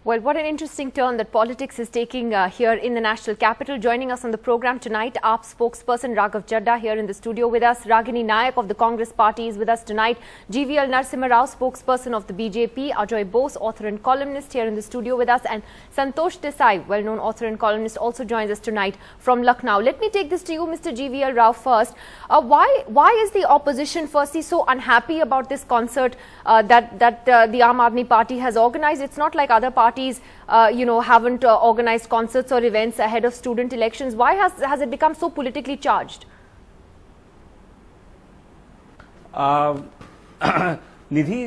Well, what an interesting turn that politics is taking here in the national capital. Joining us on the program tonight, AAP spokesperson Raghav Chadha here in the studio with us. Ragini Nayak of the Congress Party is with us tonight. GVL Narasimha Rao, spokesperson of the BJP. Ajoy Bose, author and columnist, here in the studio with us. And Santosh Desai, well-known author and columnist, also joins us tonight from Lucknow. Let me take this to you, Mr. GVL Rao, first. Why is the opposition firstly so unhappy about this concert that the Aam Aadmi Party has organized? It's not like other parties haven't organized concerts or events ahead of student elections. Why has it become so politically charged? Nidhi,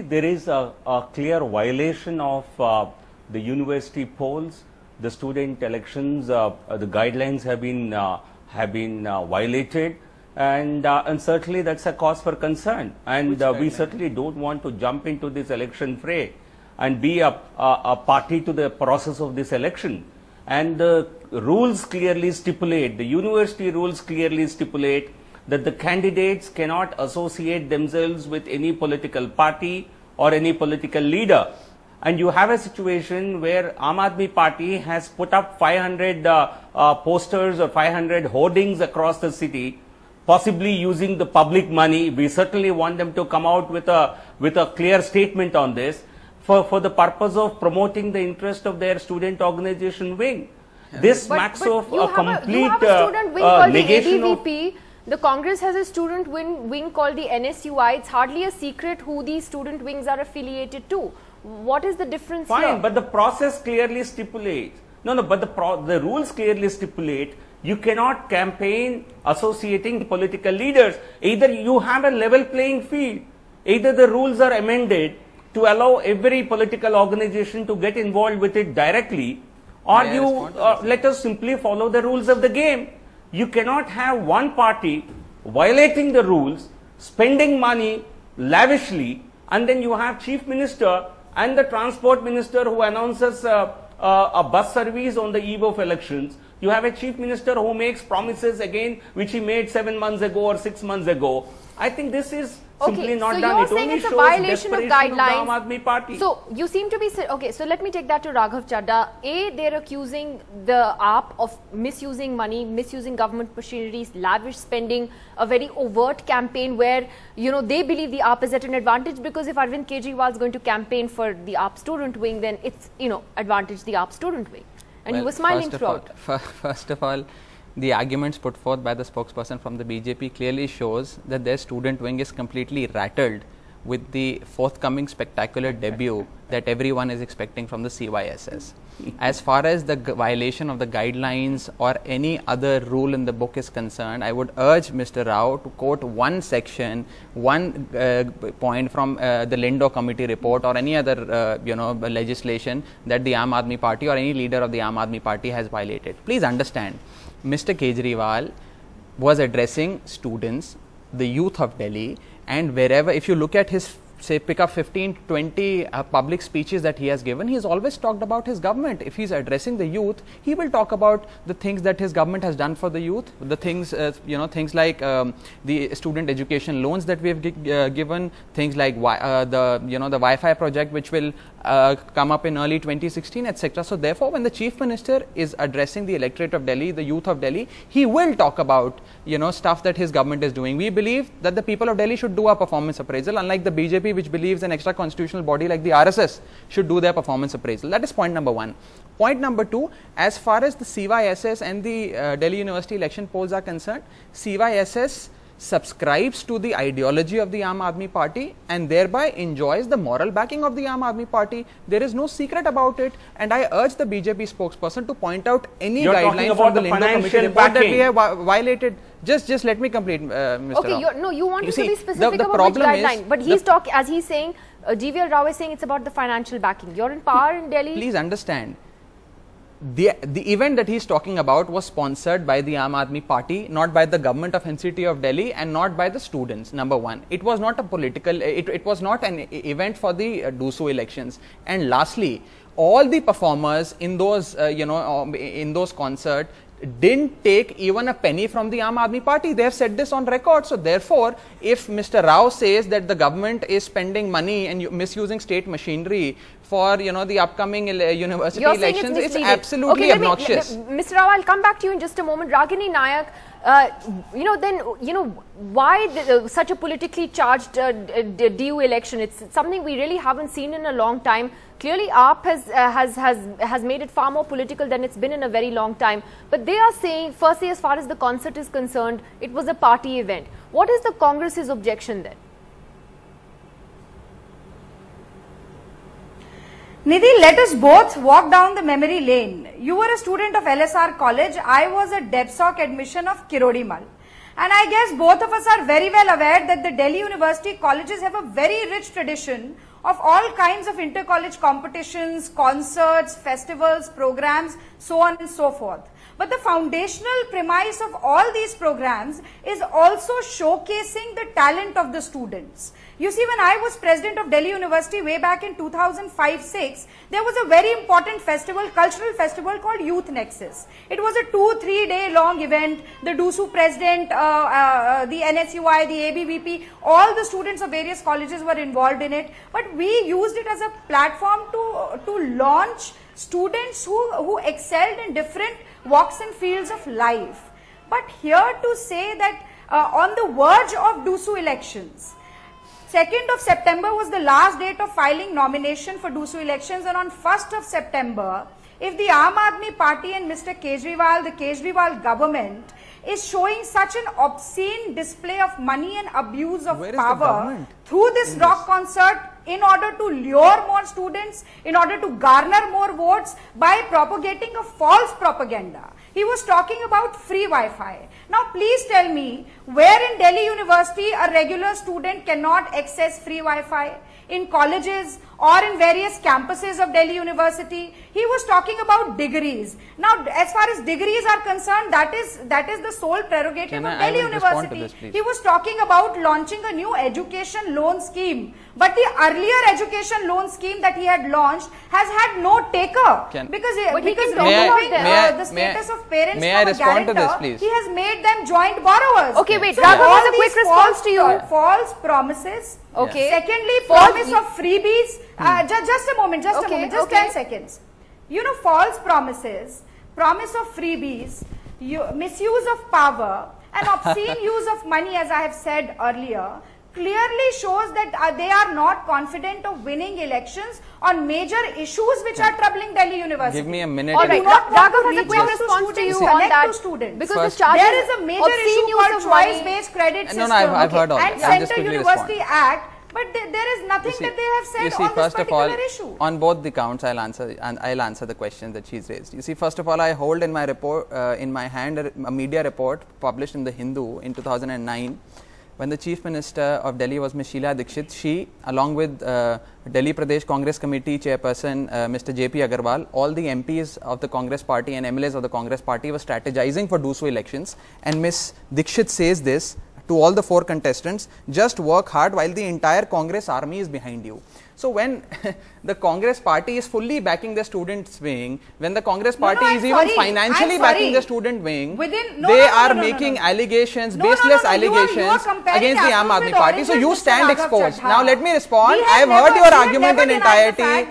there is a clear violation of the university polls, the student elections. The guidelines have been violated, and certainly that's a cause for concern. And we certainly don't want to jump into this election fray and be a party to the process of this election. And the rules clearly stipulate, the university rules clearly stipulate that the candidates cannot associate themselves with any political party or any political leader. And you have a situation where Aam Aadmi Party has put up 500 posters or 500 hoardings across the city, possibly using the public money. We certainly want them to come out with a clear statement on this, for the purpose of promoting the interest of their student organization wing. This smacks of a complete negation of... The Congress has a student wing called the NSUI. It's hardly a secret who these student wings are affiliated to. What is the difference here? Fine, but the process clearly stipulates. But the rules clearly stipulate you cannot campaign associating political leaders. Either you have a level playing field, either the rules are amended to allow every political organization to get involved with it directly, or let us simply follow the rules of the game. You cannot have one party violating the rules, spending money lavishly, and then you have Chief Minister and the Transport Minister who announces a bus service on the eve of elections. You have a Chief Minister who makes promises again which he made 7 months ago or 6 months ago. I think this is simply not done. It only shows violation of guidelines. Of the Aam Aadmi Party. So you seem to be so let me take that to Raghav Chadha. They're accusing the AAP of misusing money, misusing government machineries, lavish spending, a very overt campaign where they believe the AAP is at an advantage, because if Arvind Kejriwal is going to campaign for the AAP student wing, then it's advantage the AAP student wing. And you were smiling throughout. First of all, the arguments put forth by the spokesperson from the BJP clearly shows that their student wing is completely rattled with the forthcoming spectacular debut that everyone is expecting from the CYSS. As far as the violation of the guidelines or any other rule in the book is concerned, I would urge Mr. Rao to quote one section, one point from the Lindo committee report or any other legislation that the Aam Aadmi Party or any leader of the Aam Aadmi Party has violated. Please understand, Mr. Kejriwal was addressing students, the youth of Delhi, and wherever, if you look at his, say, pick up 15, 20 public speeches that he has given, he has always talked about his government. If he is addressing the youth, he will talk about the things that his government has done for the youth, the things, things like the student education loans that we have given, things like the Wi-Fi project which will come up in early 2016, etc. So therefore, when the Chief Minister is addressing the electorate of Delhi, the youth of Delhi, he will talk about stuff that his government is doing. We believe that the people of Delhi should do a performance appraisal, unlike the BJP, which believes an extra constitutional body like the RSS should do their performance appraisal. That is point number one. Point number two, as far as the CYSS and the Delhi University election polls are concerned, CYSS subscribes to the ideology of the Aam Aadmi Party and thereby enjoys the moral backing of the Aam Aadmi Party. There is no secret about it, and I urge the BJP spokesperson to point out any guidelines from the Lindo committee report that we have violated. Just let me complete, Mr. Okay, Rao. you want to be specific about which guideline, but he's talking, as he's saying, GVL Rao is saying it's about the financial backing. You're in power in Delhi. Please understand, the event that he's talking about was sponsored by the Aam Aadmi Party, not by the government of NCT of Delhi and not by the students. Number one, it was not a political, it was not an event for the DUSU elections. And lastly, all the performers in those, in those concerts didn't take even a penny from the Aam Aadmi Party. They have said this on record. So therefore, if Mr. Rao says that the government is spending money and misusing state machinery for the upcoming university elections. It's absolutely obnoxious. Mr. Rao, I'll come back to you in just a moment. Ragini Nayak, why such a politically charged DU election? It's something we really haven't seen in a long time. Clearly, AAP has made it far more political than it's been in a very long time. But they are saying, firstly, as far as the concert is concerned, it was a party event. What is the Congress's objection then? Nidhi, let us both walk down the memory lane. You were a student of LSR College. I was a DebSoc admission of Kirodimal. And I guess both of us are very well aware that the Delhi University colleges have a very rich tradition of all kinds of inter-college competitions, concerts, festivals, programs, so on and so forth. But the foundational premise of all these programs is also showcasing the talent of the students. You see, when I was president of Delhi University way back in 2005-06, there was a very important festival, cultural festival called Youth Nexus. It was a 2-3 day long event. The DUSU president, the NSUI, the ABVP, all the students of various colleges were involved in it. But we used it as a platform to launch students who excelled in different walks and fields of life. But here to say that on the verge of DUSU elections, 2nd of September was the last date of filing nomination for DUSU elections, and on 1st of September, if the Aam Aadmi Party and Mr. Kejriwal, the Kejriwal government, is showing such an obscene display of money and abuse of power through this rock concert in order to lure more students, in order to garner more votes by propagating a false propaganda. He was talking about free Wi-Fi. Now please tell me, where in Delhi University a regular student cannot access free Wi-Fi? In colleges or in various campuses of Delhi University. He was talking about degrees. Now, as far as degrees are concerned, that is the sole prerogative of Delhi University. He was talking about launching a new education loan scheme. But the earlier education loan scheme that he had launched has had no taker. Because removing the status of parents from a guarantor, he has made them joint borrowers. Okay, wait, so Raghav has a quick response to you. False promises. Okay. Secondly, promise of freebies. Just a moment, just 10 seconds. You know, false promises, promise of freebies, misuse of power, and obscene use of money, as I have said earlier, clearly shows that they are not confident of winning elections on major issues which are troubling Delhi University. Give me a minute. All right, Raghav has a quick response to you on that. Because there is a major issue called choice-based credit system I've heard all and Center University Act. But there is nothing that they have said on this particular issue. On both the counts, I'll answer the question that she's raised. You see, first of all, I hold in my report, in my hand, a media report published in the Hindu in 2009, when the Chief Minister of Delhi was Ms. Sheila Dikshit. She, along with Delhi Pradesh Congress Committee Chairperson Mr. JP Agarwal, all the MPs of the Congress Party and MLAs of the Congress Party were strategizing for DUSU elections. And Ms. Dikshit says this to all the 4 contestants: just work hard while the entire Congress army is behind you. So when the Congress Party is fully backing the students' wing, when the Congress Party is even financially backing the student wing, they are making allegations, baseless allegations against the Aam Aadmi Party. So you stand exposed. Now let me respond. I have heard your argument in entirety.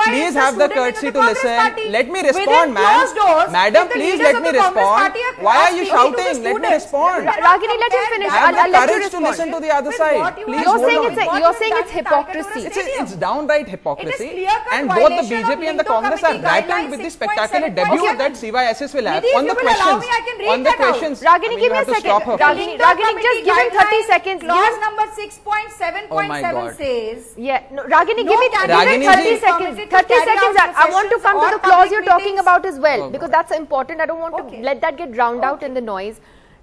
Please have the courtesy to listen. Let me respond, ma'am. Madam, please let me respond. Why are you shouting? Let me respond. Ragini, let him finish. Have the courage to listen to the other side. Please hold on. You're saying it's hypocrisy. It's downright hypocrisy, and both the BJP and the Congress are rattled with the spectacular debut that CYSS will have. On the questions, Ragini, give me a second. Ragini, just give him 30 seconds. Clause number 6.7.7 says. Yeah, no, Ragini, give me 30 seconds. 30 seconds. I want to come to the clause you're talking about as well, because that's important. I don't want to let that get drowned out in the noise.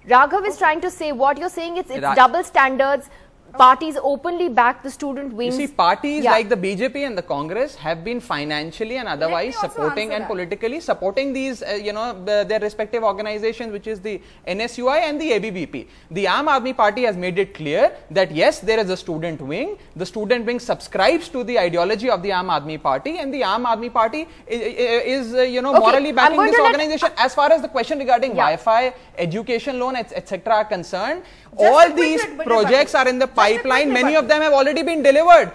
Raghav is trying to say what you're saying. It's double standards. Parties openly back the student wings. You see, parties like the BJP and the Congress have been financially and otherwise supporting and politically supporting these, their respective organizations, which is the NSUI and the ABVP. The Aam Aadmi Party has made it clear that yes, there is a student wing. The student wing subscribes to the ideology of the Aam Aadmi Party, and the Aam Aadmi Party is morally backing this organization. As far as the question regarding Wi-Fi, education loan, etc. are concerned, all these projects are in the pipeline, many of them have already been delivered.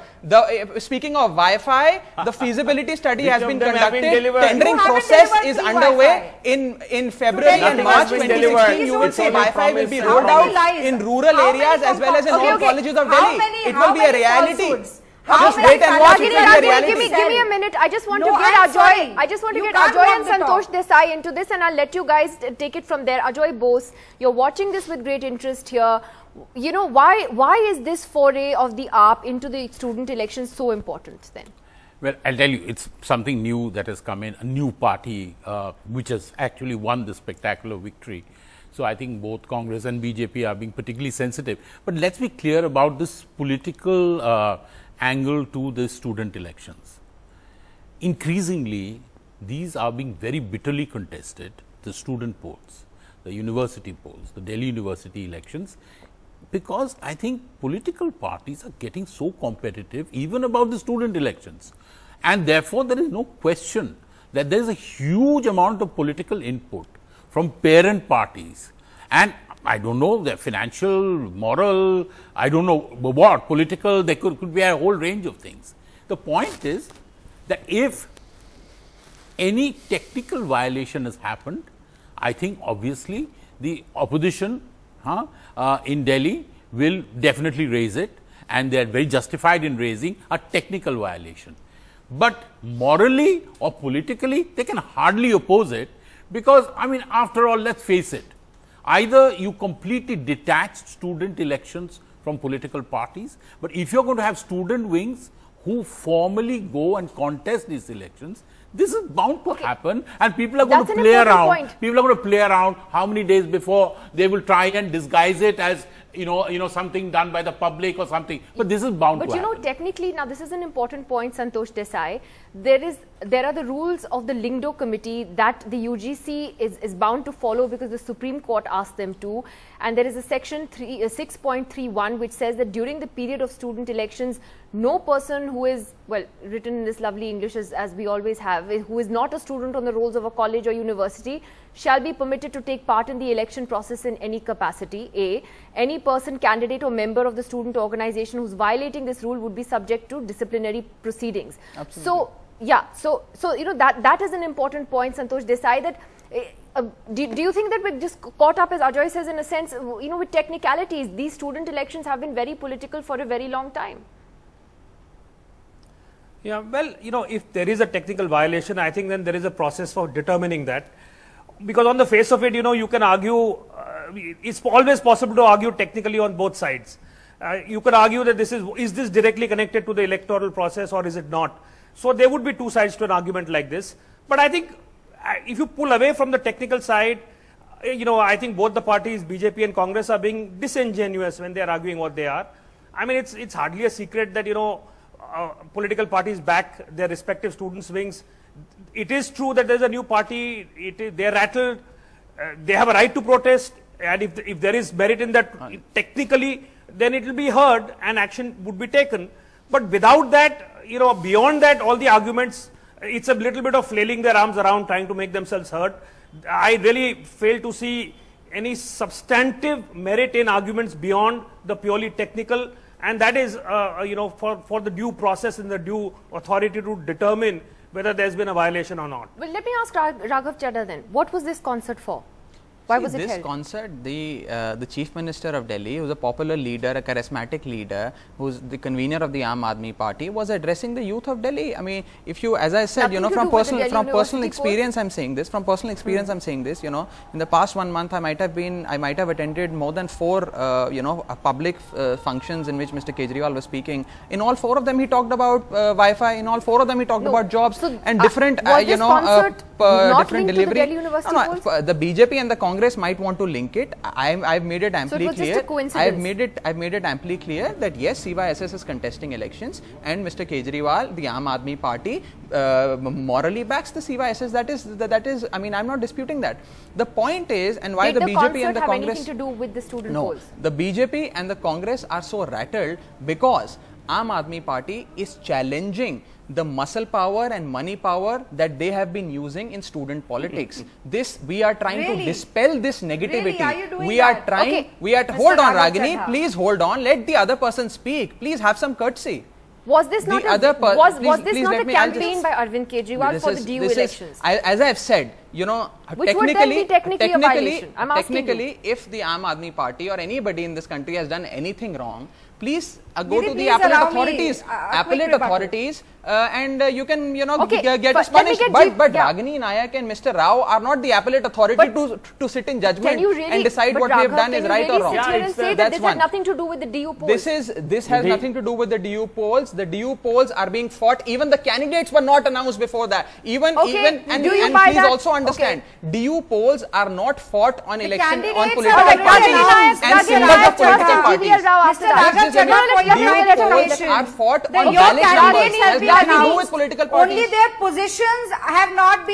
Speaking of Wi-Fi, the feasibility study has been conducted. Tendering process is underway. In February and March 2016, you will see Wi-Fi will be rolled out in rural areas as well as in all colleges of Delhi. It will be a reality. Just wait and watch. Give me a minute. I just want to get Ajoy. I just want to get Ajoy and Santosh Desai into this, and I'll let you guys take it from there. Ajoy Bose, you're watching this with great interest here. You know, why is this foray of the AAP into the student elections so important then? Well, I'll tell you, it's something new that has come in, a new party which has actually won this spectacular victory. So I think both Congress and BJP are being particularly sensitive. But let's be clear about this political angle to the student elections. Increasingly, these are being very bitterly contested, the student polls, the university polls, the Delhi University elections, because I think political parties are getting so competitive even about the student elections. And therefore, there is no question that there is a huge amount of political input from parent parties, and I don't know, the financial, moral, I don't know what, political, there could be a whole range of things. The point is that if any technical violation has happened, I think obviously the opposition in Delhi will definitely raise it, and they are very justified in raising a technical violation. But morally or politically, they can hardly oppose it, because I mean, after all, let's face it, either you completely detach student elections from political parties, but if you are going to have student wings who formally go and contest these elections, this is bound to happen, and people are going to play around. People are going to play around how many days before they will try and disguise it as something done by the public or something. But this is bound to happen. But you know, technically, now this is an important point, Santosh Desai. There are the rules of the Lingdo committee that the UGC is bound to follow because the Supreme Court asked them to. And there is a section 6.31 which says that during the period of student elections, no person who is, well, written in this lovely English as we always have, who is not a student on the rolls of a college or university, shall be permitted to take part in the election process in any capacity. A. Any person, candidate or member of the student organization who is violating this rule would be subject to disciplinary proceedings. Absolutely. So, yeah, so you know, that is an important point, Santosh Desai, that do you think that we're just caught up, as Ajoy says, in a sense, you know, with technicalities? These student elections have been very political for a very long time. Yeah, well, you know, if there is a technical violation, I think then there is a process for determining that. Because on the face of it, you know, you can argue, it's always possible to argue technically on both sides. You can argue that is this directly connected to the electoral process or is it not? So there would be two sides to an argument like this. But I think if you pull away from the technical side, you know, I think both the parties, BJP and Congress, are being disingenuous when they are arguing what they are. I mean, it's hardly a secret that, you know, political parties back their respective students' wings. It is true that there is a new party, they are rattled, they have a right to protest, and if there is merit in that technically, then it will be heard and action would be taken. But without that, you know, beyond that, all the arguments, it's a little bit of flailing their arms around trying to make themselves heard. I really fail to see any substantive merit in arguments beyond the purely technical, and that is, you know, for the due process and the due authority to determine whether there's been a violation or not. Well, let me ask Raghav Chadha then, what was this concert for? Why was it held? This concert, the Chief Minister of Delhi, who's a popular leader, a charismatic leader, who's the convener of the Aam Aadmi Party, was addressing the youth of Delhi. I mean, if you, as I said, you know, from personal experience, I'm saying this. From personal experience, I'm saying this. You know, in the past 1 month, I might have attended more than 4, you know, public functions in which Mr. Kejriwal was speaking. In all 4 of them, he talked about Wi-Fi. In all 4 of them, he talked about jobs and different, you know, different delivery. The BJP and the Congress might want to link it. I've made it amply clear. I've made it amply clear that yes, CYSS is contesting elections, and Mr. Kejriwal, the Aam Aadmi Party, morally backs the CYSS. That is. I mean, I'm not disputing that. The point is, and why the BJP and the Congress have anything to do with the student polls? The BJP and the Congress are so rattled because Aam Aadmi Party is challenging the muscle power and money power that they have been using in student politics. We are trying to dispel this negativity. Really? Are you doing we that? are trying, Okay. hold on Raghav Ragini, Chadha. please hold on, let the other person speak. Please have some courtesy. Was this not Please a campaign by Arvind Kejriwal for the DU elections? As I have said, you know, Which would then be technically a violation. I'm asking technically, if the Aam Aadmi Party or anybody in this country has done anything wrong, please go Didi, to the please appellate allow me, authorities, and you can, you know, Okay, get us punished. But Ragini Nayak and Mr. Rao are not the appellate authority to sit in judgment and decide what we have done is right or wrong. Can you really sit here and say that this had nothing to do with the DU polls? This has nothing to do with the DU polls. The DU polls are being fought. Even the candidates were not announced before that. And please also understand, DU polls are not fought on election on political parties and symbols of political parties. DU polls are fought on ballot numbers. Has nothing to do with political parties. Only their positions have not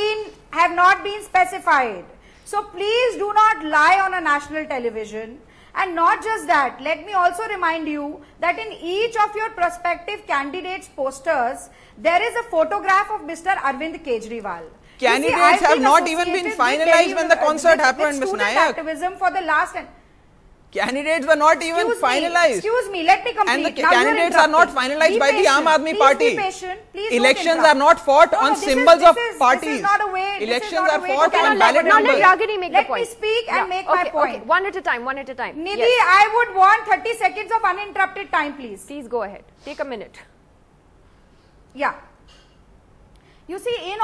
been specified. So please do not lie on a national television. And not just that, let me also remind you that in each of your prospective candidates' posters, there is a photograph of Mr. Arvind Kejriwal. Candidates have not even been finalized when the concert happened, Ms. Nayak. Activism for the last. Candidates were not even finalized. Excuse me, let me complete. And the candidates are not finalized by the Aam Aadmi Party. Elections are not fought on symbols of parties. Elections are fought on ballot numbers. Let me speak and make my point. Okay. One at a time. Nidhi, I would want 30 seconds of uninterrupted time, please. Please go ahead. Take a minute. Yeah. You see, in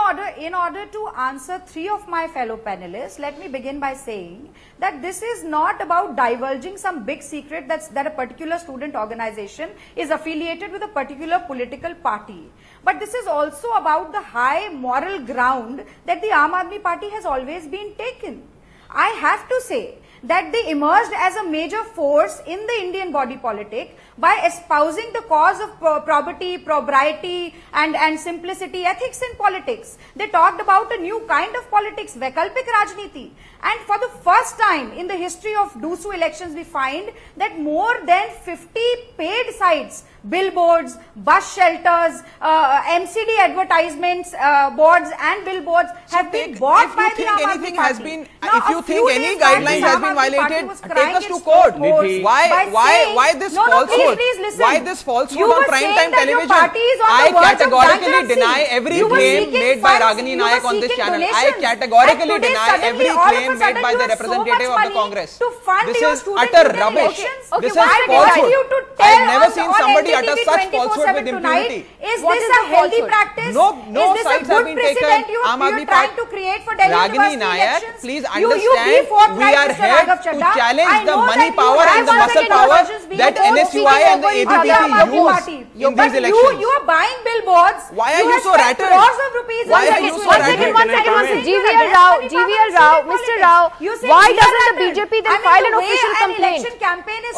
order to answer three of my fellow panelists, let me begin by saying that this is not about divulging some big secret that a particular student organization is affiliated with a particular political party. But this is also about the high moral ground that the Aam Aadmi Party has always been taken. I have to say that they emerged as a major force in the Indian body politic by espousing the cause of probity, propriety and simplicity, ethics in politics. They talked about a new kind of politics, Vaikalpik Rajniti. And for the first time in the history of DUSU elections, we find that more than 50 paid sites, billboards, bus shelters, MCD advertisements, boards and billboards have been bought by the Aam Aadmi Party. If you think any guidelines has been violated, take us to court. Why this falsehood? Why this falsehood on prime time television? I categorically deny every claim made by Ragini Nayak on this channel. I categorically deny every claim made by the representative of the Congress. This is utter rubbish. This is falsehood. I have never seen somebody utter such falsehood with impunity. Is this a healthy practice? No sides have been taken. Aam Aadmi Party to create for Delhi Ragini University Nayak, elections? please understand, we are here to challenge the money power and the muscle power that NSUI and the AAP use in these elections. You are buying billboards. Why are you so rattled? Crores of rupees. Why are you so rattled? One second. GVL Rao, Mr. Rao, why doesn't the BJP then file an official complaint?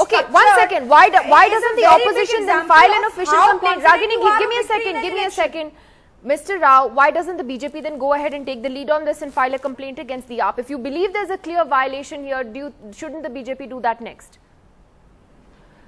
Okay, 1 second. Why doesn't the opposition then file an official complaint? Ragini, give me a second. Mr. Rao, why doesn't the BJP then go ahead and take the lead on this and file a complaint against the AAP? If you believe there's a clear violation here, shouldn't the BJP do that next?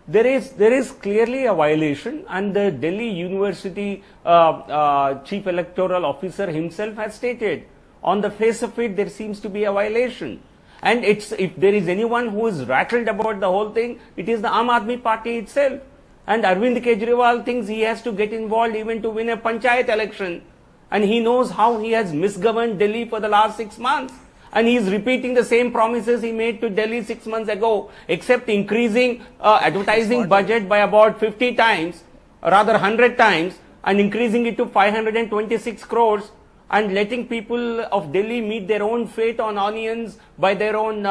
There is clearly a violation, and the Delhi University Chief Electoral Officer himself has stated, on the face of it, there seems to be a violation. And if there is anyone who is rattled about the whole thing, it is the Aam Aadmi Party itself. And Arvind Kejriwal thinks he has to get involved even to win a panchayat election. And he knows how he has misgoverned Delhi for the last 6 months. And he is repeating the same promises he made to Delhi 6 months ago, except increasing advertising budget by about 50 times, or rather 100 times, and increasing it to 526 crores, and letting people of Delhi meet their own fate on onions by their own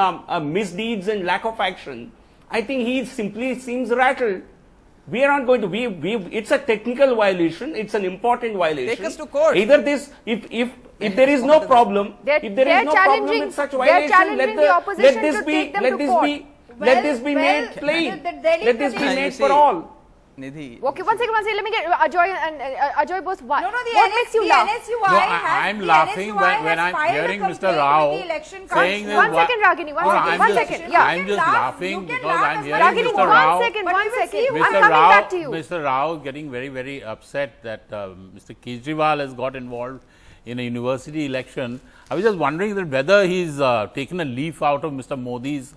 misdeeds and lack of action. I think he simply seems rattled. We are not going to, it's a technical violation, it's an important violation. Take us to court. Either this, if there is no problem, if there is no problem with such violation, let this be made plain. Let this be made for all. Nidhi. Okay, one second. Let me get Ajoy and Ajoy Bose. What makes you the laugh? I'm laughing when I'm hearing Mr. Rao saying this. One second, Ragini. One second. Yeah. I'm just laughing because I'm hearing Ragini, Mr. Rao. one second. I'm coming back to you. Mr. Rao getting very, very upset that Mr. Kejriwal has got involved in a university election. I was just wondering that whether he's taken a leaf out of Mr. Modi's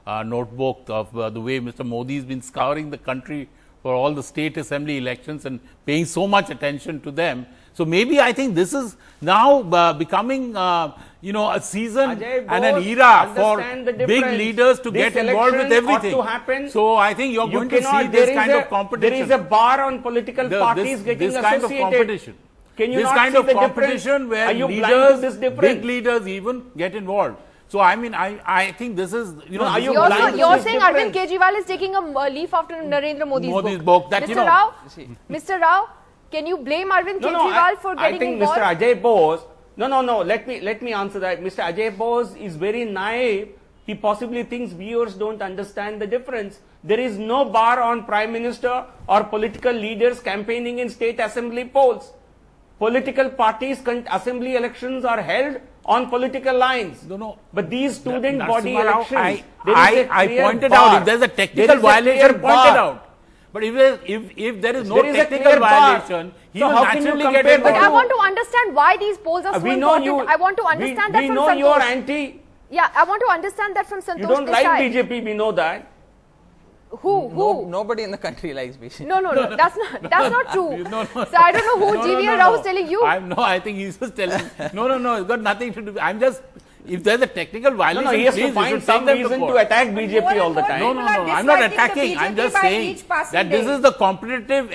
notebook of the way Mr. Modi has been scouring the country for all the state assembly elections and paying so much attention to them. So maybe I think this is now becoming, a season and an era for big leaders to get involved with everything. So I think you're going to see this kind of competition. There is a bar on political parties getting this kind associated. of competition. Can you this not kind see of the competition difference? where leaders, big leaders even get involved. So I mean, I think this is, you're saying Arvind Kejriwal is taking a leaf after Narendra Modi's book. That, Mr. Rao, can you blame Arvind Kejriwal for getting involved? I think Mr. Ajay Bose, let me answer that. Mr. Ajay Bose is very naive. He possibly thinks viewers don't understand the difference. There is no bar on Prime Minister or political leaders campaigning in state assembly polls. Political parties' assembly elections are held on political lines. But these student body elections, I pointed out, if there is a technical violation, pointed out. But if there is no technical violation, he will naturally get involved. But I want to understand why these polls are so important. I want to understand that from Santosh. We know you are anti. Yeah, I want to understand that from Santosh. You don't like BJP, we know that. Who? Nobody in the country likes BJP. No, that's not true. So I don't know who GVL Rao is telling you. I think he's just telling. No, it's got nothing to do. I'm just. If there's a technical violation, he has to find some reason to attack BJP all the time. No, I'm not attacking. I'm just saying that this is the competitive